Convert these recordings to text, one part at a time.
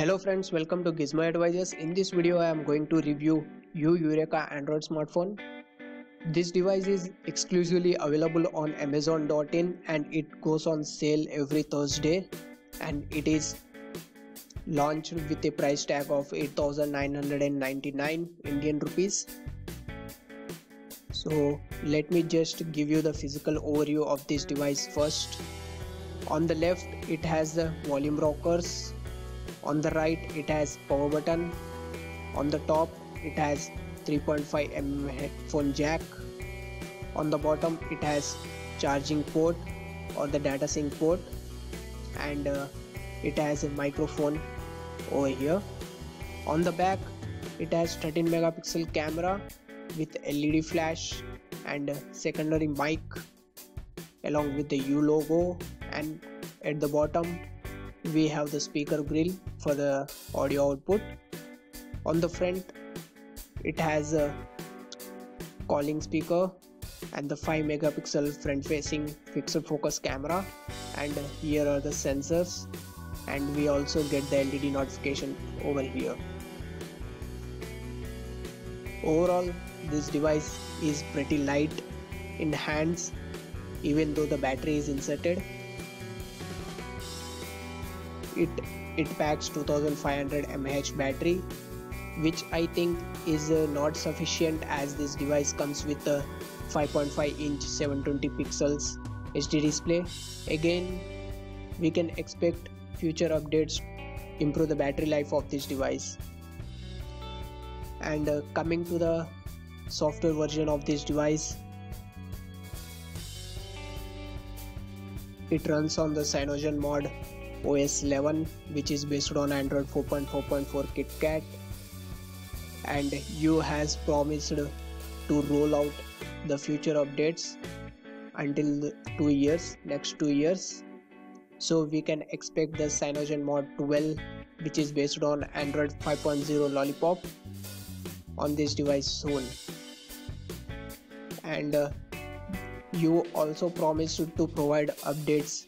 Hello friends, welcome to Gizmo Advisors. In this video I am going to review Eureka Android smartphone. This device is exclusively available on Amazon.in and it goes on sale every Thursday, and it is launched with a price tag of 8,999 Indian rupees. So let me just give you the physical overview of this device first. On the left it has the volume rockers. On the right it has power button. On the top it has 3.5mm headphone jack. On the bottom it has charging port or the data sync port, and it has a microphone over here. On the back it has 13 megapixel camera with LED flash and secondary mic along with the U logo, and at the bottom we have the speaker grill for the audio output. On the front it has a calling speaker and the 5 megapixel front facing fixed focus camera, and here are the sensors, and we also get the LED notification over here. Overall this device is pretty light in hands even though the battery is inserted. It packs 2500 mAh battery, which I think is not sufficient, as this device comes with a 5.5 inch 720 pixels HD display. Again, we can expect future updates improve the battery life of this device. And coming to the software version of this device, it runs on the CyanogenMod OS 11, which is based on Android 4.4.4 KitKat, and you has promised to roll out the future updates until next 2 years. So we can expect the CyanogenMod 12, which is based on Android 5.0 Lollipop, on this device soon. And you also promised to provide updates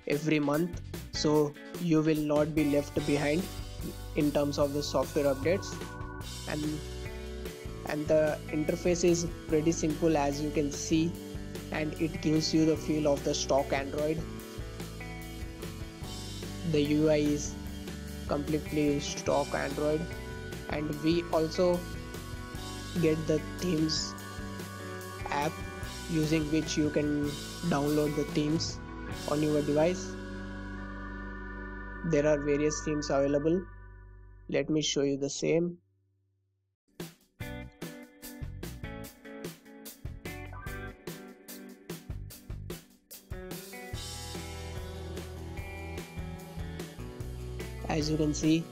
every month, so you will not be left behind in terms of the software updates. And the interface is pretty simple, as you can see, and it gives you the feel of the stock Android. The UI is completely stock Android, and we also get the themes app, using which you can download the themes on your device. There are various themes available. Let me show you the same. As you can see,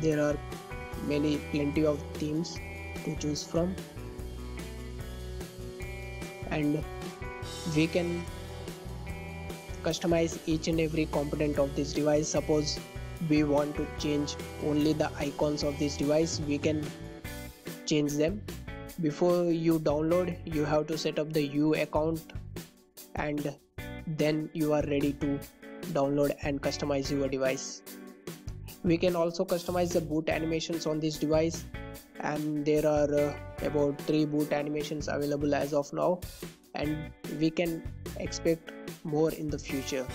there are plenty of themes to choose from, and we can customize each and every component of this device. Suppose we want to change only the icons of this device, we can change them. Before you download, you have to set up the U account, and then you are ready to download and customize your device. We can also customize the boot animations on this device, and there are about 3 boot animations available as of now, and we can expect more in the future.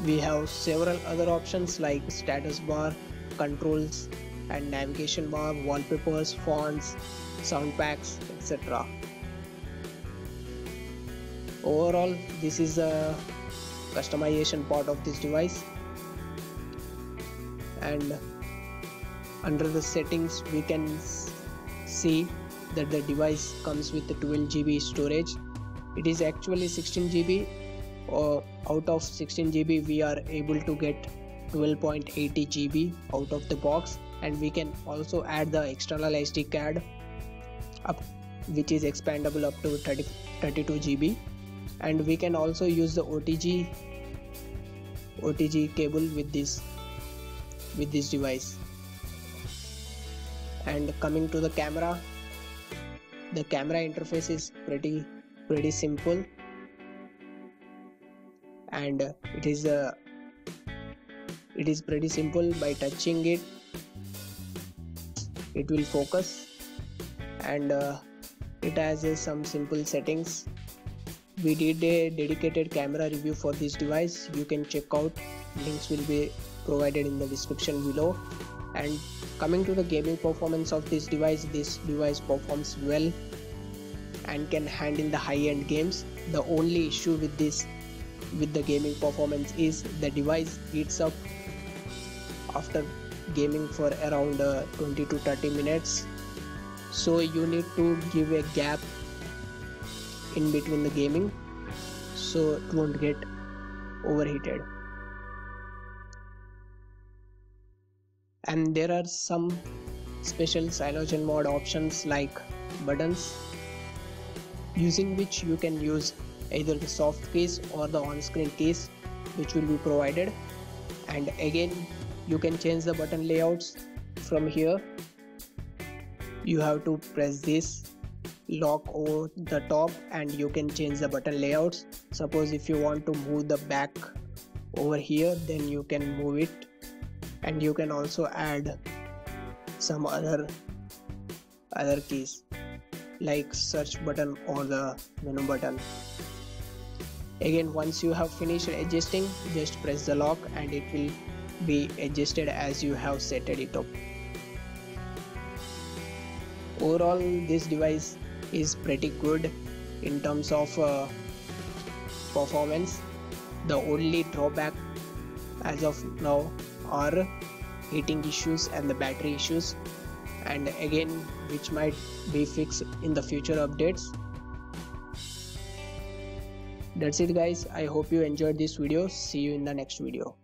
We have several other options like status bar, controls and navigation bar, wallpapers, fonts, sound packs, etc. Overall, this is a customization part of this device, and under the settings we can see that the device comes with the 12 GB storage. It is actually 16 GB, or out of 16 GB we are able to get 12.80 GB out of the box, and we can also add the external SD card which is expandable up to 32 GB, and we can also use the OTG cable with this device. And coming to the camera interface is pretty simple, and it is It is pretty simple. By touching it, it will focus, and it has some simple settings. We did a dedicated camera review for this device. You can check out, links will be provided in the description below. And coming to the gaming performance of this device performs well and can handle the high-end games. The only issue with the gaming performance is the device heats up after gaming for around 20 to 30 minutes, so you need to give a gap in between the gaming so it won't get overheated. And there are some special Cyanogen mod options like buttons, using which you can use either the soft keys or the on-screen keys, which will be provided. And again, you can change the button layouts from here. You have to press this lock over the top and you can change the button layouts. Suppose if you want to move the back over here, then you can move it, and you can also add some other keys like search button or the menu button. Again, once you have finished adjusting, just press the lock and it will be adjusted as you have set it up. Overall, this device is pretty good in terms of performance. The only drawback as of now are heating issues and the battery issues, and again, which might be fixed in the future updates. That's it guys, I hope you enjoyed this video. See you in the next video.